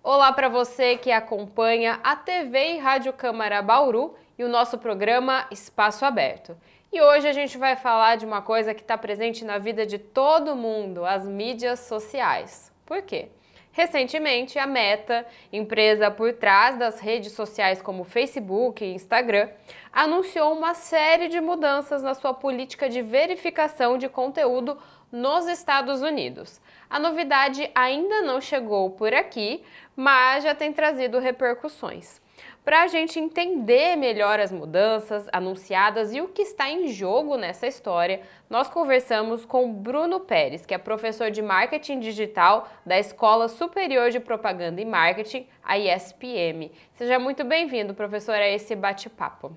Olá para você que acompanha a TV e Rádio Câmara Bauru e o nosso programa Espaço Aberto. E hoje a gente vai falar de uma coisa que está presente na vida de todo mundo, as mídias sociais. Por quê? Recentemente, a Meta, empresa por trás das redes sociais como Facebook e Instagram, anunciou uma série de mudanças na sua política de verificação de conteúdo nos Estados Unidos. A novidade ainda não chegou por aqui, mas já tem trazido repercussões. Para a gente entender melhor as mudanças anunciadas e o que está em jogo nessa história, nós conversamos com Bruno Pérez, que é professor de marketing digital da Escola Superior de Propaganda e Marketing, a ISPM. Seja muito bem-vindo, professor, a esse bate-papo.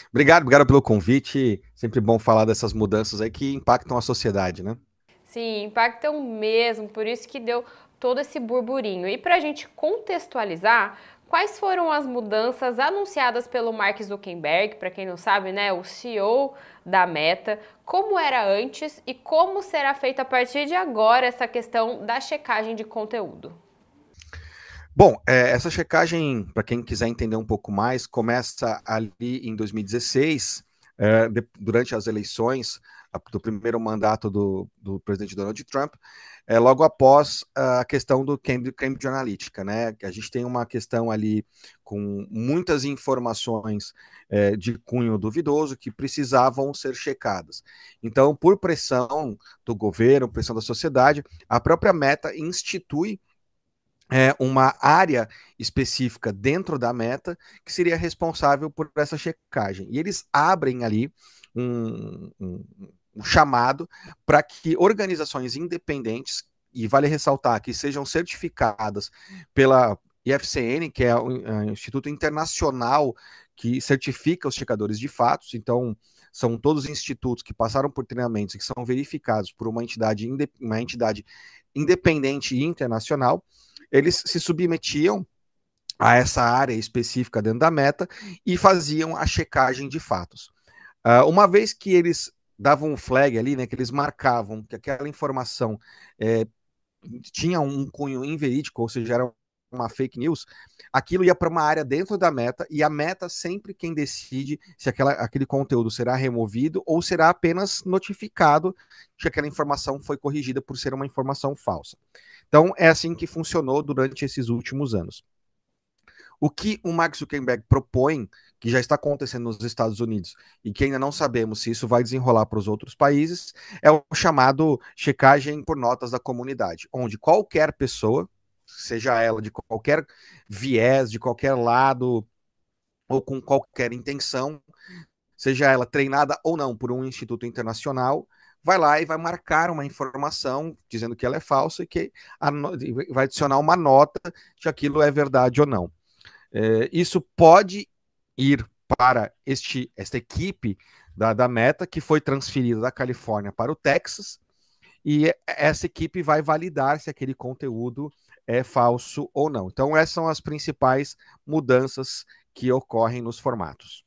Obrigado pelo convite. Sempre bom falar dessas mudanças aí que impactam a sociedade, né? Sim, impactam mesmo, por isso que deu todo esse burburinho. E para a gente contextualizar, quais foram as mudanças anunciadas pelo Mark Zuckerberg, para quem não sabe, né, o CEO da Meta, como era antes e como será feita a partir de agora essa questão da checagem de conteúdo? Bom, essa checagem, para quem quiser entender um pouco mais, começa ali em 2016, durante as eleições do primeiro mandato do presidente Donald Trump, logo após a questão do Cambridge Analytica, né? A gente tem uma questão ali com muitas informações de cunho duvidoso que precisavam ser checadas. Então, por pressão do governo, pressão da sociedade, a própria Meta institui uma área específica dentro da Meta que seria responsável por essa checagem. E eles abrem ali um chamado para que organizações independentes, e vale ressaltar que sejam certificadas pela IFCN, que é o Instituto Internacional que certifica os checadores de fatos, então são todos institutos que passaram por treinamentos e que são verificados por uma entidade independente e internacional. Eles se submetiam a essa área específica dentro da Meta e faziam a checagem de fatos. Uma vez que eles davam um flag ali, né, que eles marcavam que aquela informação é, tinha um cunho inverídico, ou seja, era uma fake news, aquilo ia para uma área dentro da Meta, e a Meta sempre quem decide se aquele conteúdo será removido ou será apenas notificado que aquela informação foi corrigida por ser uma informação falsa. Então, é assim que funcionou durante esses últimos anos. O que o Mark Zuckerberg propõe, que já está acontecendo nos Estados Unidos e que ainda não sabemos se isso vai desenrolar para os outros países, é o chamado checagem por notas da comunidade, onde qualquer pessoa, seja ela de qualquer viés, de qualquer lado ou com qualquer intenção, seja ela treinada ou não por um instituto internacional, vai lá e vai marcar uma informação dizendo que ela é falsa e que vai adicionar uma nota de aquilo é verdade ou não. Isso pode ir para esta equipe da Meta, que foi transferida da Califórnia para o Texas, e essa equipe vai validar se aquele conteúdo é falso ou não. Então, essas são as principais mudanças que ocorrem nos formatos.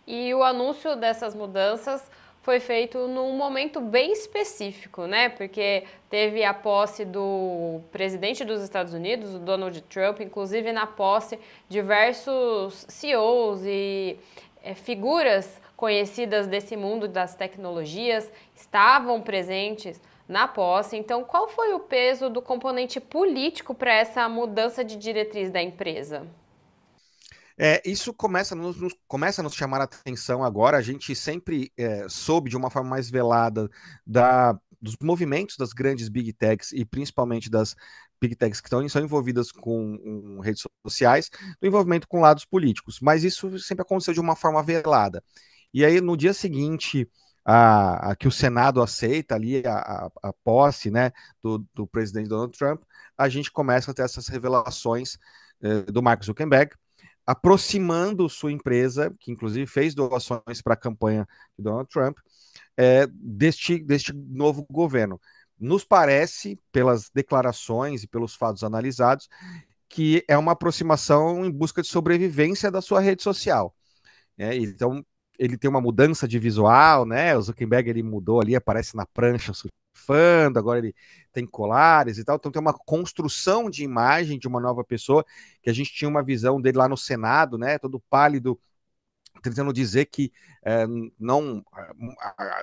E o anúncio dessas mudanças foi feito num momento bem específico, né? Porque teve a posse do presidente dos Estados Unidos, o Donald Trump, inclusive na posse diversos CEOs e figuras conhecidas desse mundo das tecnologias estavam presentes na posse. Então, qual foi o peso do componente político para essa mudança de diretriz da empresa? Isso começa a nos chamar a atenção agora. A gente sempre soube de uma forma mais velada dos movimentos das grandes big techs e principalmente das big techs que são envolvidas com redes sociais, do envolvimento com lados políticos. Mas isso sempre aconteceu de uma forma velada. E aí, no dia seguinte, que o Senado aceita ali a posse, né, do presidente Donald Trump, a gente começa a ter essas revelações do Mark Zuckerberg, aproximando sua empresa, que inclusive fez doações para a campanha de Donald Trump, deste novo governo. Nos parece, pelas declarações e pelos fatos analisados, que é uma aproximação em busca de sobrevivência da sua rede social. Então, ele tem uma mudança de visual, né? O Zuckerberg ele mudou ali, aparece na prancha surfando, agora ele tem colares e tal. Então tem uma construção de imagem de uma nova pessoa, que a gente tinha uma visão dele lá no Senado, né? Todo pálido, tentando dizer que não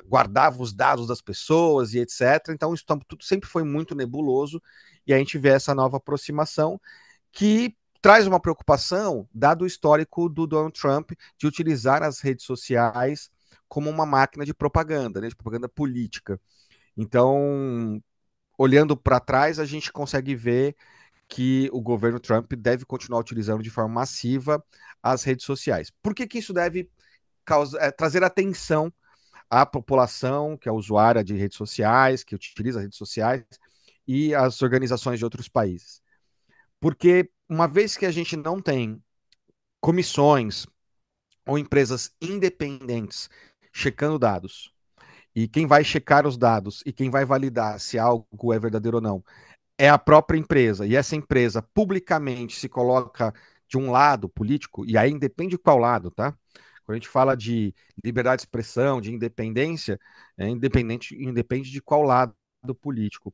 guardava os dados das pessoas e etc. Então isso tudo sempre foi muito nebuloso, e a gente vê essa nova aproximação que traz uma preocupação, dado o histórico do Donald Trump de utilizar as redes sociais como uma máquina de propaganda, né, de propaganda política. Então, olhando para trás, a gente consegue ver que o governo Trump deve continuar utilizando de forma massiva as redes sociais. Por que que isso deve trazer atenção à população que é usuária de redes sociais, que utiliza as redes sociais, e às organizações de outros países? Porque uma vez que a gente não tem comissões ou empresas independentes checando dados, e quem vai checar os dados e quem vai validar se algo é verdadeiro ou não é a própria empresa, e essa empresa publicamente se coloca de um lado político, e aí independe de qual lado, tá? Quando a gente fala de liberdade de expressão, de independência, independe de qual lado político.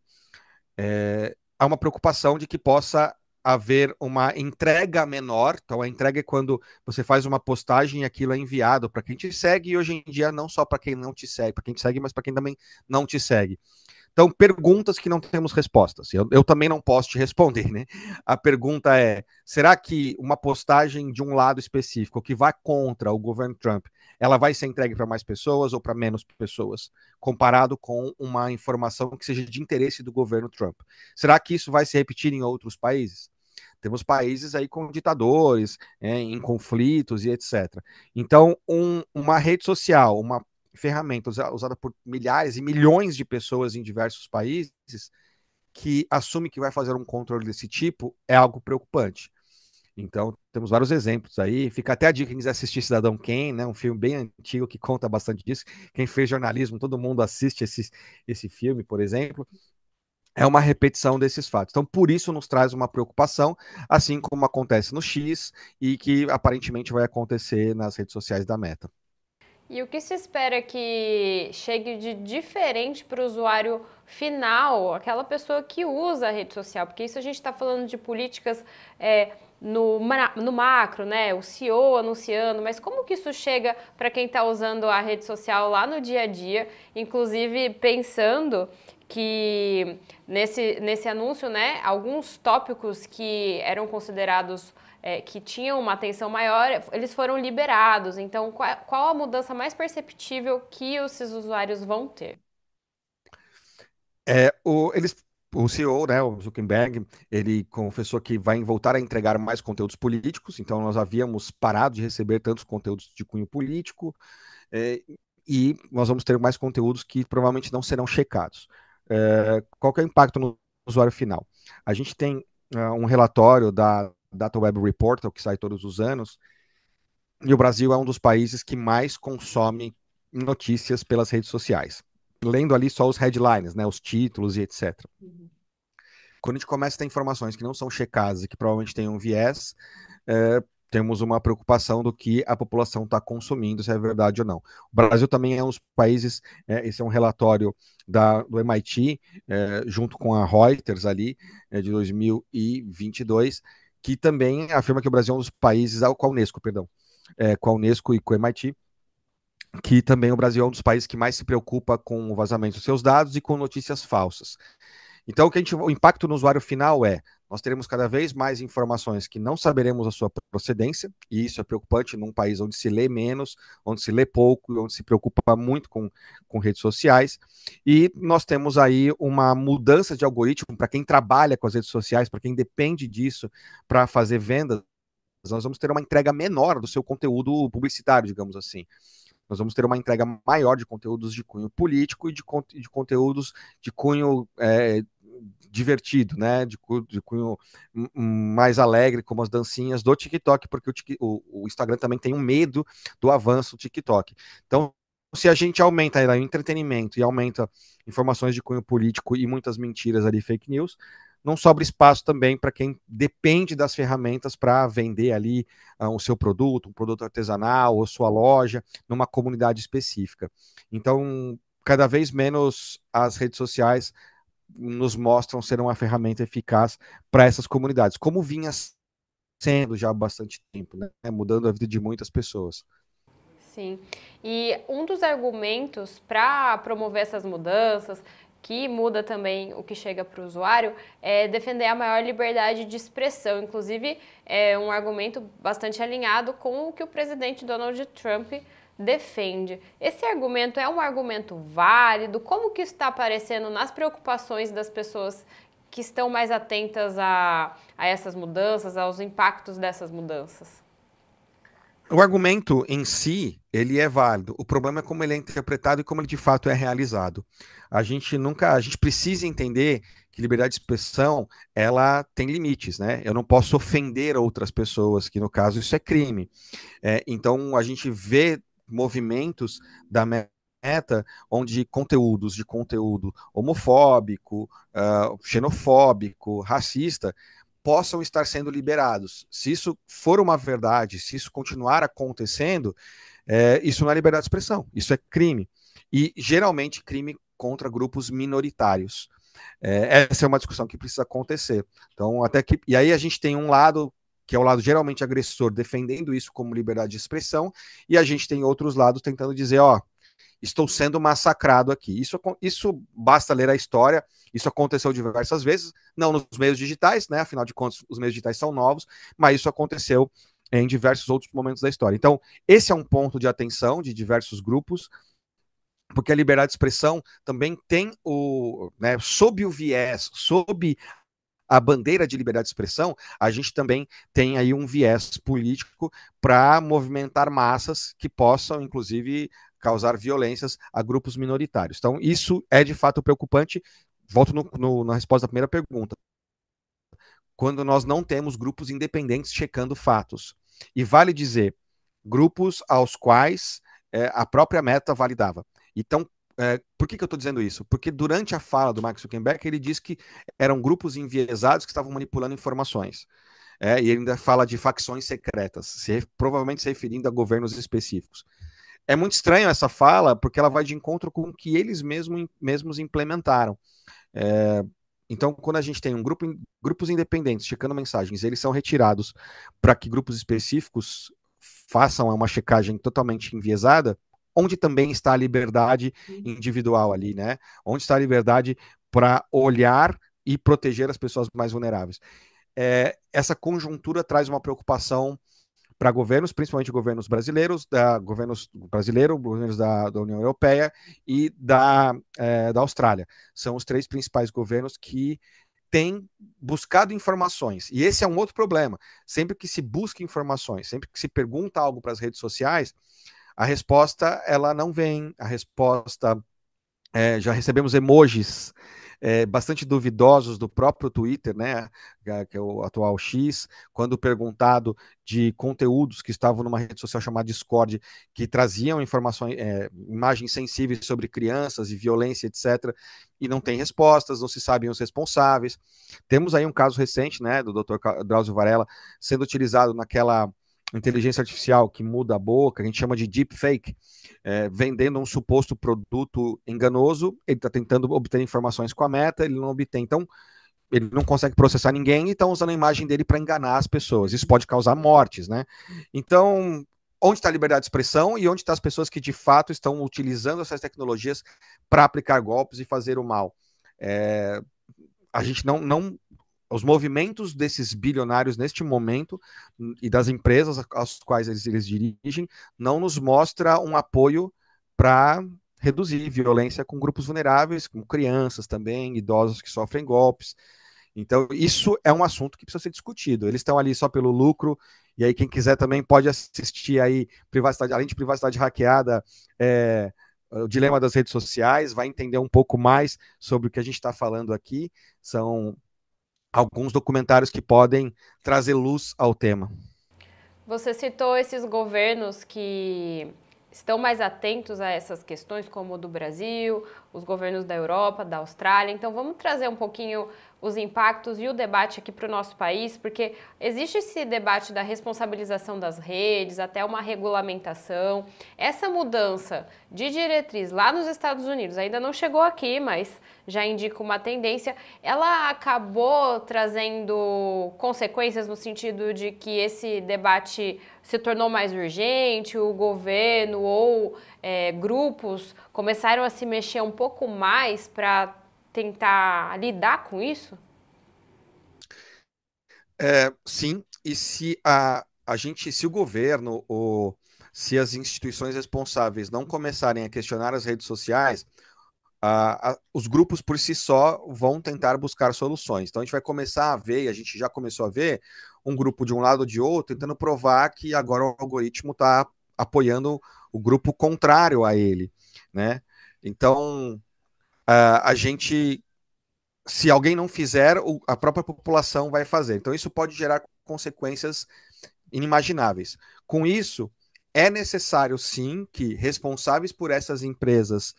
Há uma preocupação de que possa haver uma entrega menor. Então, a entrega é quando você faz uma postagem e aquilo é enviado para quem te segue, e hoje em dia não só para quem não te segue, para quem te segue, mas para quem também não te segue. Então, perguntas que não temos respostas. Eu também não posso te responder, né? A pergunta é: será que uma postagem de um lado específico que vá contra o governo Trump, ela vai ser entregue para mais pessoas ou para menos pessoas, comparado com uma informação que seja de interesse do governo Trump? Será que isso vai se repetir em outros países? Temos países aí com ditadores, em conflitos e etc. Então, uma rede social, uma ferramenta usada por milhares e milhões de pessoas em diversos países, que assume que vai fazer um controle desse tipo, é algo preocupante. Então, temos vários exemplos aí. Fica até a dica, quem quiser assistir Cidadão Kane, né? Um filme bem antigo que conta bastante disso. Quem fez jornalismo, todo mundo assiste esse filme, por exemplo. É uma repetição desses fatos. Então, por isso nos traz uma preocupação, assim como acontece no X e que aparentemente vai acontecer nas redes sociais da Meta. E o que se espera que chegue de diferente para o usuário final, aquela pessoa que usa a rede social? Porque isso a gente está falando de políticas no macro, né? O CEO anunciando, mas como que isso chega para quem está usando a rede social lá no dia a dia, inclusive pensando que nesse anúncio, né, alguns tópicos que eram considerados que tinham uma atenção maior, eles foram liberados. Então, qual a mudança mais perceptível que esses usuários vão ter? O CEO, né, o Zuckerberg, ele confessou que vai voltar a entregar mais conteúdos políticos, então nós havíamos parado de receber tantos conteúdos de cunho político, é, e nós vamos ter mais conteúdos que provavelmente não serão checados. Qual que é o impacto no usuário final? A gente tem um relatório da Data Web Report, que sai todos os anos, e o Brasil é um dos países que mais consome notícias pelas redes sociais. Lendo ali só os headlines, né, os títulos e etc. Quando a gente começa a ter informações que não são checadas e que provavelmente têm um viés, temos uma preocupação do que a população está consumindo, se é verdade ou não. O Brasil também é um dos países, esse é um relatório do MIT, junto com a Reuters ali, de 2022, que também afirma que o Brasil é um dos países, com a Unesco, perdão, com a Unesco e com o MIT, que também o Brasil é um dos países que mais se preocupa com o vazamento dos seus dados e com notícias falsas. Então, o impacto no usuário final é: nós teremos cada vez mais informações que não saberemos a sua procedência, e isso é preocupante num país onde se lê menos, onde se lê pouco, onde se preocupa muito com redes sociais. E nós temos aí uma mudança de algoritmo para quem trabalha com as redes sociais, para quem depende disso para fazer vendas. Nós vamos ter uma entrega menor do seu conteúdo publicitário, digamos assim. Nós vamos ter uma entrega maior de conteúdos de cunho político e de conteúdos de cunho divertido, né? De cunho mais alegre, como as dancinhas do TikTok, porque o Instagram também tem um medo do avanço do TikTok. Então, se a gente aumenta o entretenimento e aumenta informações de cunho político e muitas mentiras ali, fake news, não sobra espaço também para quem depende das ferramentas para vender ali o seu produto, um produto artesanal ou sua loja, numa comunidade específica. Então, cada vez menos as redes sociais nos mostram ser uma ferramenta eficaz para essas comunidades, como vinha sendo já há bastante tempo, né? Mudando a vida de muitas pessoas. Sim. E um dos argumentos para promover essas mudanças, que muda também o que chega para o usuário, é defender a maior liberdade de expressão. Inclusive, é um argumento bastante alinhado com o que o presidente Donald Trump defende. Esse argumento é um argumento válido? Como que está aparecendo nas preocupações das pessoas que estão mais atentas a essas mudanças, aos impactos dessas mudanças? O argumento em si, ele é válido. O problema é como ele é interpretado e como ele de fato é realizado. A gente precisa entender que liberdade de expressão, ela tem limites, né? Eu não posso ofender outras pessoas, que no caso isso é crime. Então a gente vê movimentos da Meta onde conteúdos de conteúdo homofóbico, xenofóbico, racista possam estar sendo liberados. Se isso for uma verdade, se isso continuar acontecendo, isso não é liberdade de expressão, isso é crime. E geralmente crime contra grupos minoritários. Essa é uma discussão que precisa acontecer. Então, até que. E aí a gente tem um lado, que é o lado geralmente agressor, defendendo isso como liberdade de expressão, e a gente tem outros lados tentando dizer, ó, estou sendo massacrado aqui. Isso basta ler a história, isso aconteceu diversas vezes, não nos meios digitais, né? Afinal de contas, os meios digitais são novos, mas isso aconteceu em diversos outros momentos da história. Então, esse é um ponto de atenção de diversos grupos, porque a liberdade de expressão também tem né, sob o viés, sob a bandeira de liberdade de expressão, a gente também tem aí um viés político para movimentar massas que possam, inclusive, causar violências a grupos minoritários. Então, isso é de fato preocupante. Volto na resposta da primeira pergunta. Quando nós não temos grupos independentes checando fatos. E vale dizer, grupos aos quais a própria Meta validava. Então, por que eu estou dizendo isso? Porque durante a fala do Mark Zuckerberg, ele disse que eram grupos enviesados que estavam manipulando informações. E ele ainda fala de facções secretas, provavelmente se referindo a governos específicos. É muito estranho essa fala, porque ela vai de encontro com o que eles mesmos implementaram. É, então, quando a gente tem grupos independentes checando mensagens, eles são retirados para que grupos específicos façam uma checagem totalmente enviesada, onde também está a liberdade individual ali, né? Onde está a liberdade para olhar e proteger as pessoas mais vulneráveis. Essa conjuntura traz uma preocupação para governos, principalmente governos brasileiros, governos da União Europeia e da Austrália. São os três principais governos que têm buscado informações. E esse é um outro problema. Sempre que se busca informações, sempre que se pergunta algo para as redes sociais, a resposta ela não vem. A resposta já recebemos emojis bastante duvidosos do próprio Twitter, né, que é o atual X, quando perguntado de conteúdos que estavam numa rede social chamada Discord, que traziam informações, imagens sensíveis sobre crianças e violência, etc., e não tem respostas, não se sabem os responsáveis. Temos aí um caso recente, né, do Dr. Drauzio Varela sendo utilizado naquela inteligência artificial que muda a boca, a gente chama de deepfake, vendendo um suposto produto enganoso, ele está tentando obter informações com a Meta, ele não obtém, então ele não consegue processar ninguém e estão usando a imagem dele para enganar as pessoas. Isso pode causar mortes, né? Então, onde está a liberdade de expressão e onde estão as pessoas que de fato estão utilizando essas tecnologias para aplicar golpes e fazer o mal? A gente não os movimentos desses bilionários neste momento e das empresas às quais eles dirigem não nos mostra um apoio para reduzir violência com grupos vulneráveis, como crianças também, idosos que sofrem golpes. Então, isso é um assunto que precisa ser discutido. Eles estão ali só pelo lucro, e aí quem quiser também pode assistir aí privacidade, além de privacidade hackeada, o dilema das redes sociais, vai entender um pouco mais sobre o que a gente está falando aqui. São alguns documentários que podem trazer luz ao tema. Você citou esses governos que estão mais atentos a essas questões, como o do Brasil, os governos da Europa, da Austrália. Então, vamos trazer um pouquinho os impactos e o debate aqui para o nosso país, porque existe esse debate da responsabilização das redes, até uma regulamentação. Essa mudança de diretriz lá nos Estados Unidos ainda não chegou aqui, mas já indica uma tendência. Ela acabou trazendo consequências no sentido de que esse debate se tornou mais urgente, o governo ou grupos começaram a se mexer um pouco mais para tentar lidar com isso? Sim, e se o governo ou se as instituições responsáveis não começarem a questionar as redes sociais, os grupos por si só vão tentar buscar soluções. Então a gente vai começar a ver, e a gente já começou a ver, um grupo de um lado ou de outro tentando provar que agora o algoritmo está apoiando o grupo contrário a ele, né? Então a gente, se alguém não fizer, a própria população vai fazer. Então isso pode gerar consequências inimagináveis. Com isso, é necessário sim que responsáveis por essas empresas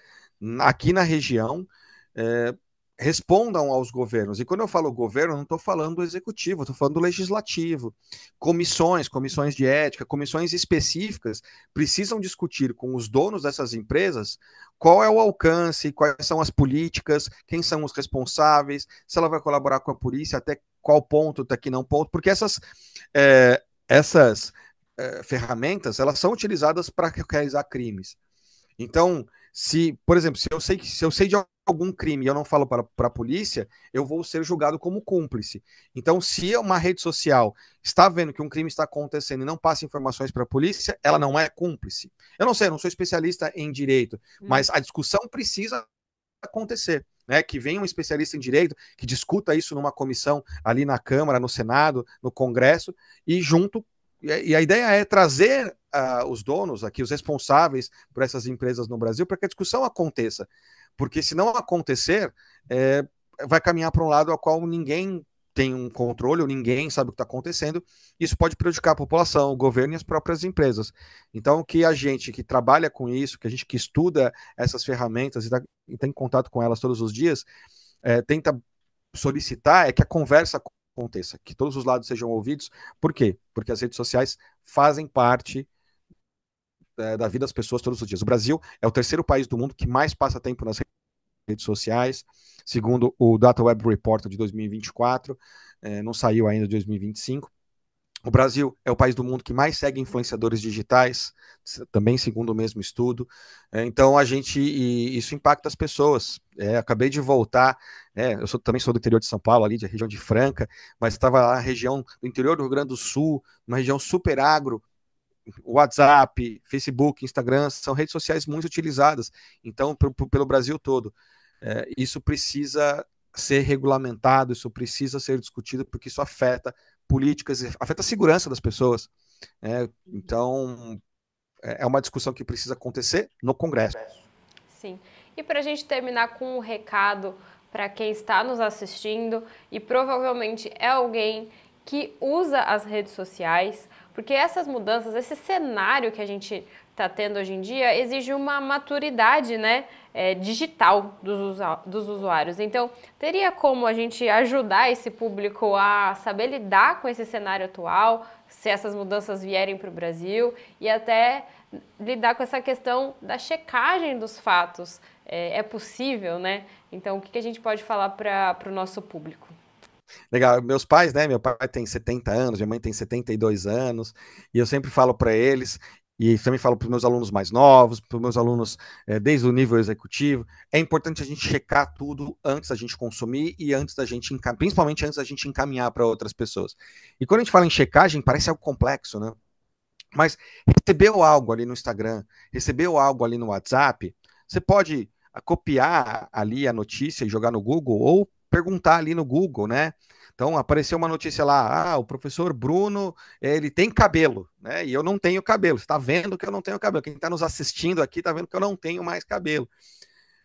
aqui na região é, respondam aos governos. E quando eu falo governo, eu não estou falando do executivo, estou falando do legislativo. Comissões de ética, comissões específicas precisam discutir com os donos dessas empresas qual é o alcance, quais são as políticas, quem são os responsáveis, se ela vai colaborar com a polícia, até qual ponto, até que não ponto, porque essas ferramentas elas são utilizadas para realizar crimes. Então, se, por exemplo, se eu sei de algum crime e eu não falo para a polícia, eu vou ser julgado como cúmplice. Então, se uma rede social está vendo que um crime está acontecendo e não passa informações para a polícia, ela não é cúmplice. Eu não sei, eu não sou especialista em direito, mas a discussão precisa acontecer. Né, que venha um especialista em direito, que discuta isso numa comissão ali na Câmara, no Senado, no Congresso, e junto. E a ideia é trazer os donos aqui, os responsáveis por essas empresas no Brasil, para que a discussão aconteça. Porque se não acontecer, vai caminhar para um lado ao qual ninguém tem um controle, ou ninguém sabe o que está acontecendo. Isso pode prejudicar a população, o governo e as próprias empresas. Então, que a gente que trabalha com isso, que a gente que estuda essas ferramentas e tem contato com elas todos os dias, tenta solicitar que a conversa aconteça, que todos os lados sejam ouvidos. Por quê? Porque as redes sociais fazem parte da vida das pessoas todos os dias. O Brasil é o terceiro país do mundo que mais passa tempo nas redes sociais, segundo o Data Web Report de 2024, não saiu ainda de 2025. O Brasil é o país do mundo que mais segue influenciadores digitais, também segundo o mesmo estudo. Então, isso impacta as pessoas. Acabei de voltar, eu também sou do interior de São Paulo, ali, da região de Franca, mas estava lá na região do interior do Rio Grande do Sul, uma região super agro. WhatsApp, Facebook, Instagram, são redes sociais muito utilizadas, então, pelo Brasil todo. Isso precisa ser regulamentado, isso precisa ser discutido, porque isso afeta políticas, afeta a segurança das pessoas. Então, é uma discussão que precisa acontecer no Congresso. Sim. E para a gente terminar com um recado para quem está nos assistindo e provavelmente é alguém que usa as redes sociais, porque essas mudanças, esse cenário que a gente está tendo hoje em dia exige uma maturidade, né, digital dos usuários. Então, teria como a gente ajudar esse público a saber lidar com esse cenário atual, se essas mudanças vierem para o Brasil, e até lidar com essa questão da checagem dos fatos. É possível, né? Então, o que a gente pode falar para o nosso público? Legal, meus pais, né? Meu pai tem 70 anos, minha mãe tem 72 anos, e eu sempre falo para eles, e também falo para os meus alunos mais novos, para os meus alunos desde o nível executivo, é importante a gente checar tudo antes da gente consumir e antes da gente, principalmente antes da gente encaminhar para outras pessoas. E quando a gente fala em checagem, parece algo complexo, né? Mas recebeu algo ali no Instagram, recebeu algo ali no WhatsApp, você pode copiar ali a notícia e jogar no Google ou perguntar ali no Google, né? Então apareceu uma notícia lá, o professor Bruno, ele tem cabelo, né? E eu não tenho cabelo. Você está vendo que eu não tenho cabelo. Quem está nos assistindo aqui está vendo que eu não tenho mais cabelo.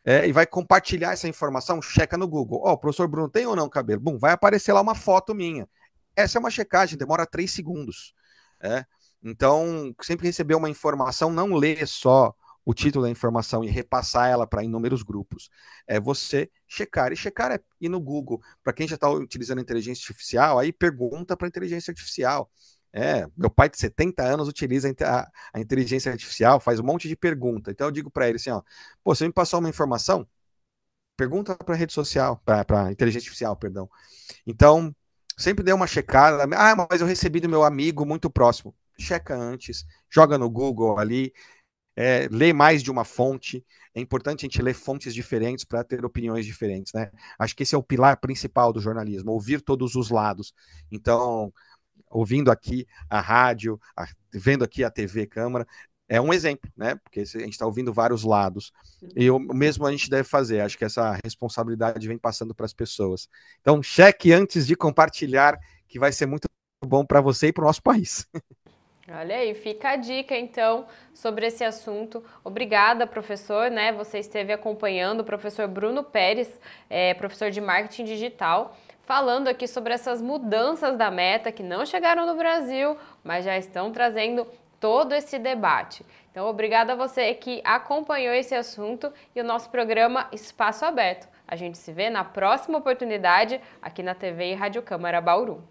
E vai compartilhar essa informação, checa no Google. O professor Bruno tem ou não cabelo? Bom, vai aparecer lá uma foto minha. Essa é uma checagem, demora 3 segundos. Então, sempre receber uma informação, não lê só o título da informação e repassar ela para inúmeros grupos. É você checar. E checar é ir no Google. Para quem já está utilizando inteligência artificial, aí pergunta para a inteligência artificial. Meu pai de 70 anos utiliza a inteligência artificial, faz um monte de pergunta. Então eu digo para ele assim, ó, pô, você me passou uma informação? Pergunta para a rede social, para a inteligência artificial, perdão. Então, sempre dê uma checada. Ah, mas eu recebi do meu amigo muito próximo. Checa antes, joga no Google ali, lê mais de uma fonte. É importante a gente ler fontes diferentes para ter opiniões diferentes, né? Acho que esse é o pilar principal do jornalismo, ouvir todos os lados. Então, ouvindo aqui a rádio, vendo aqui a TV Câmara, é um exemplo, né? Porque a gente está ouvindo vários lados. E o mesmo a gente deve fazer. Acho que essa responsabilidade vem passando para as pessoas. Então, cheque antes de compartilhar, que vai ser muito bom para você e para o nosso país. Olha aí, fica a dica então sobre esse assunto. Obrigada, professor, né? Você esteve acompanhando o professor Bruno Pérez, professor de marketing digital, falando aqui sobre essas mudanças da Meta que não chegaram no Brasil, mas já estão trazendo todo esse debate. Então, obrigada a você que acompanhou esse assunto e o nosso programa Espaço Aberto. A gente se vê na próxima oportunidade aqui na TV e Rádio Câmara Bauru.